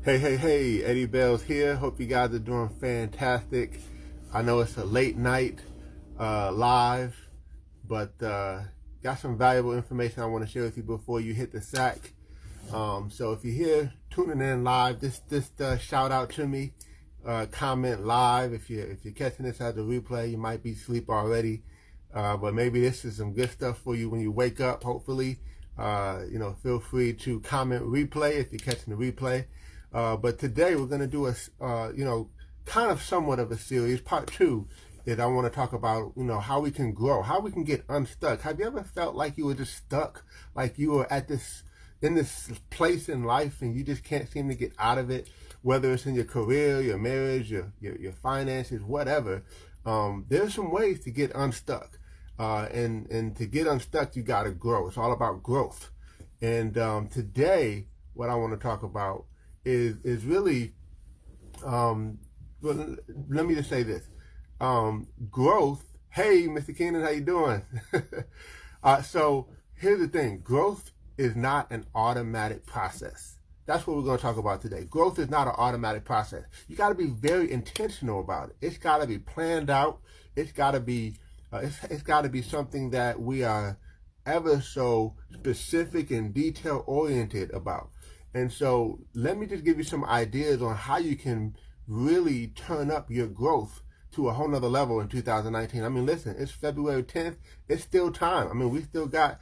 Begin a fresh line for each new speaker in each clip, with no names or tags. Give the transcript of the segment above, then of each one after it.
Hey, Eddie Bells here. Hope you guys are doing fantastic. I know it's a late night live, but got some valuable information I want to share with you before you hit the sack. So if you're here tuning in live, just shout out to me, comment live. If you're catching this as a replay, you might be asleep already, but maybe this is some good stuff for you when you wake up. Hopefully, feel free to comment replay if you're catching the replay. But today we're going to do kind of somewhat of a series. Part two is I want to talk about, how we can grow, how we can get unstuck. Have you ever felt like you were just stuck, like you were in this place in life and you just can't seem to get out of it, whether it's in your career, your marriage, your finances, whatever. There's some ways to get unstuck. And to get unstuck, you got to grow. It's all about growth. And today, what I want to talk about is really, well, let me just say this. Growth, hey, Mr. Keenan, how you doing? So here's the thing. Growth is not an automatic process. That's what we're going to talk about today. Growth is not an automatic process. You got to be very intentional about it. It's got to be planned out. It's got to be something that we are ever so specific and detail oriented about. And so let me just give you some ideas on how you can really turn up your growth to a whole nother level in 2019. I mean, listen, it's February 10th. It's still time. I mean, we still got,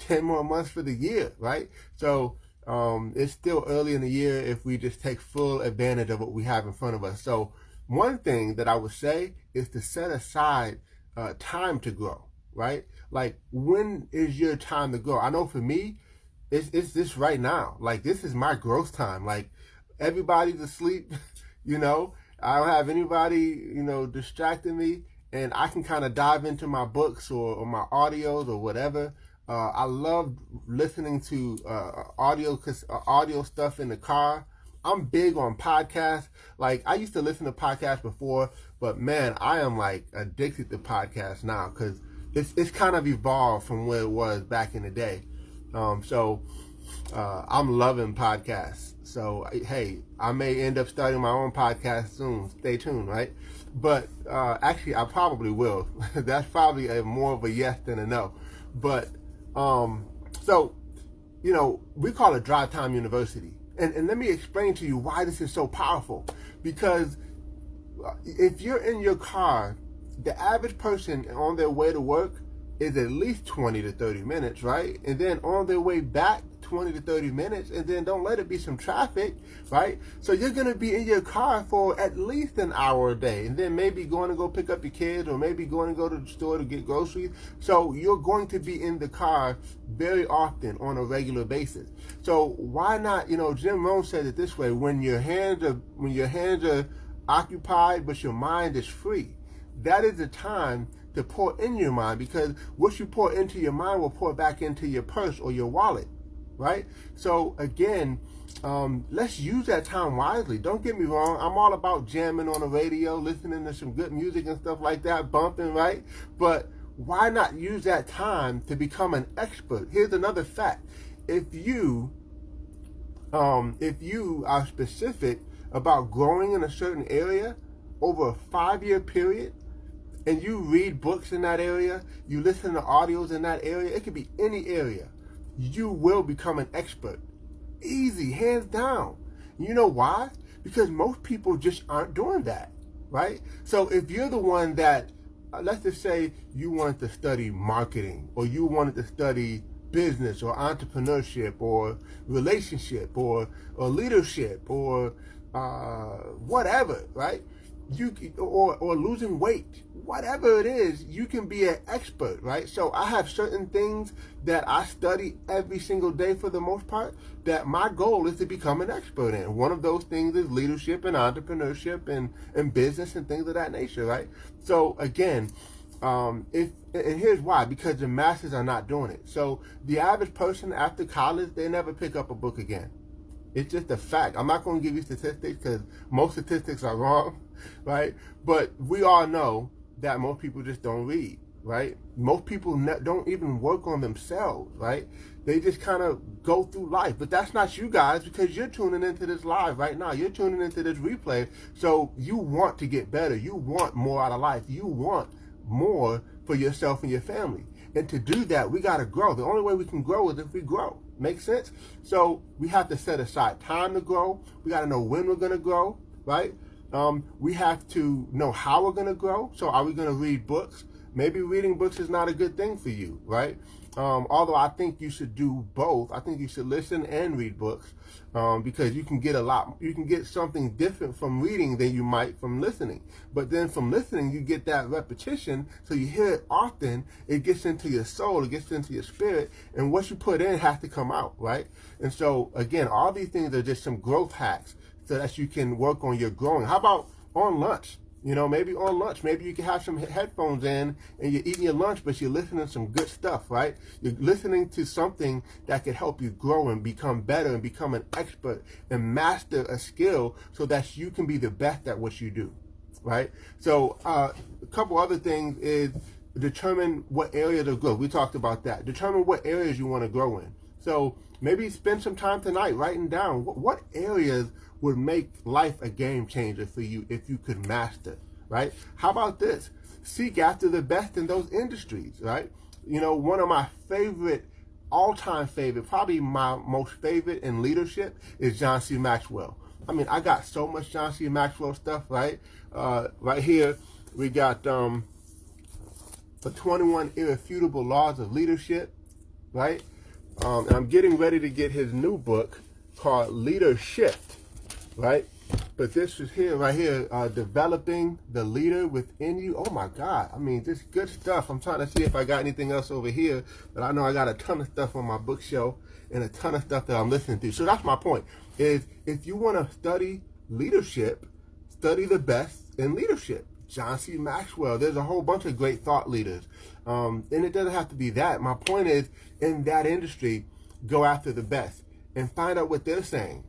10 more months for the year, right? So it's still early in the year if we just take full advantage of what we have in front of us. So one thing that I would say is to set aside time to grow, right? Like, when is your time to grow? I know for me, it's this right now. Like, this is my growth time. Like, everybody's asleep, I don't have anybody, distracting me, and I can kind of dive into my books or my audios or whatever. I love listening to audio stuff in the car. I'm big on podcasts. Like, I used to listen to podcasts before, but man, I am like addicted to podcasts now because it's kind of evolved from where it was back in the day. So I'm loving podcasts. So, hey, I may end up starting my own podcast soon. Stay tuned, right? But actually, I probably will. That's probably more of a yes than a no. But so, we call it Drive Time University. And let me explain to you why this is so powerful. Because if you're in your car, the average person on their way to work is at least 20 to 30 minutes, right? And then on their way back, 20 to 30 minutes, and then don't let it be some traffic, right? So you're going to be in your car for at least an hour a day, and then maybe going to go pick up your kids, or maybe going to go to the store to get groceries. So you're going to be in the car very often on a regular basis. So why not, Jim Rohn said it this way: when your hands are occupied but your mind is free, that is the time to pour in your mind, because what you pour into your mind will pour back into your purse or your wallet, right? So again, let's use that time wisely. Don't get me wrong. I'm all about jamming on the radio, listening to some good music and stuff like that, bumping, right? But why not use that time to become an expert? Here's another fact. If you are specific about growing in a certain area over a 5-year period, and you read books in that area, you listen to audios in that area, it could be any area, you will become an expert. Easy, hands down. You know why? Because most people just aren't doing that, right? So if you're the one that, let's just say you wanted to study marketing, or you wanted to study business or entrepreneurship or relationship or leadership or whatever, right? Or losing weight, whatever it is, you can be an expert, right? So I have certain things that I study every single day for the most part that my goal is to become an expert in. One of those things is leadership and entrepreneurship and business and things of that nature, right? So again, and here's why: because the masses are not doing it. So the average person after college, they never pick up a book again. It's just a fact. I'm not going to give you statistics because most statistics are wrong, right? But we all know that most people just don't read. right? Most people don't even work on themselves, right? They just kind of go through life. But that's not you guys, because you're tuning into this live right now. You're tuning into this replay. So you want to get better. You want more out of life. You want more for yourself and your family. And to do that, we got to grow. The only way we can grow is if we grow. Make sense? So we have to set aside time to grow. We got to know when we're going to grow, right? We have to know how we're going to grow. So are we going to read books? Maybe reading books is not a good thing for you, right? Although I think you should do both. I think you should listen and read books, because you can get something different from reading than you might from listening. But then from listening, you get that repetition, so you hear it often, it gets into your soul, it gets into your spirit, and what you put in has to come out, right? And so again, all these things are just some growth hacks so that you can work on your growing. How about on lunch? You know, maybe on lunch, maybe you can have some headphones in and you're eating your lunch, but you're listening to some good stuff, right? You're listening to something that can help you grow and become better and become an expert and master a skill so that you can be the best at what you do, right? So a couple other things is determine what areas of growth. We talked about that. Determine what areas you want to grow in. So maybe spend some time tonight writing down what areas would make life a game changer for you if you could master, right? How about this? Seek after the best in those industries, right? You know, one of my favorite, all-time favorite, probably my most favorite in leadership is John C. Maxwell. I mean, I got so much John C. Maxwell stuff, right? Right here, we got the 21 Irrefutable Laws of Leadership, right? And I'm getting ready to get his new book called Leadership, right? But this is here, right here, Developing the Leader Within You. Oh my God. I mean, this good stuff. I'm trying to see if I got anything else over here, but I know I got a ton of stuff on my bookshelf and a ton of stuff that I'm listening to. So that's my point, is if you want to study leadership, study the best in leadership. John C. Maxwell, there's a whole bunch of great thought leaders. And it doesn't have to be that. My point is, in that industry, go after the best and find out what they're saying,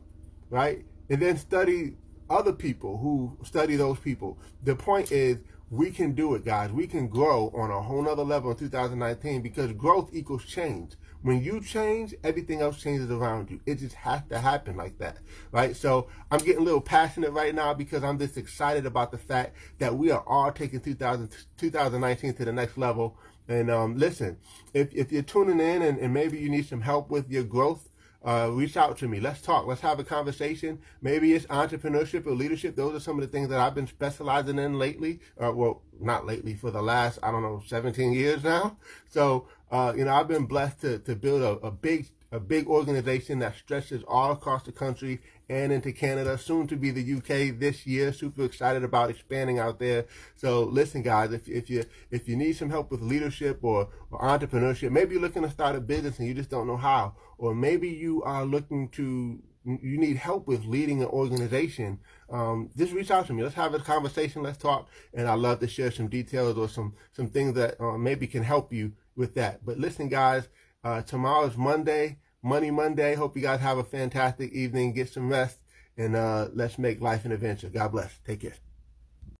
right? And then study other people who study those people. The point is, we can do it, guys. We can grow on a whole nother level in 2019, because growth equals change. When you change, everything else changes around you. It just has to happen like that, right? So I'm getting a little passionate right now because I'm just excited about the fact that we are all taking 2019 to the next level. And listen, if you're tuning in and maybe you need some help with your growth, reach out to me. Let's talk. Let's have a conversation. Maybe it's entrepreneurship or leadership. Those are some of the things that I've been specializing in lately. Well, not lately, for the last, 17 years now. So, I've been blessed to build a big organization that stretches all across the country and into Canada, soon to be the UK this year. Super excited about expanding out there. So listen, guys, if you need some help with leadership or entrepreneurship, maybe you're looking to start a business and you just don't know how, or maybe you need help with leading an organization, just reach out to me. Let's have a conversation. Let's talk. And I'd love to share some details or some things that maybe can help you with that. But listen, guys, tomorrow's Monday. Money Monday. Hope you guys have a fantastic evening. Get some rest, and let's make life an adventure. God bless. Take care.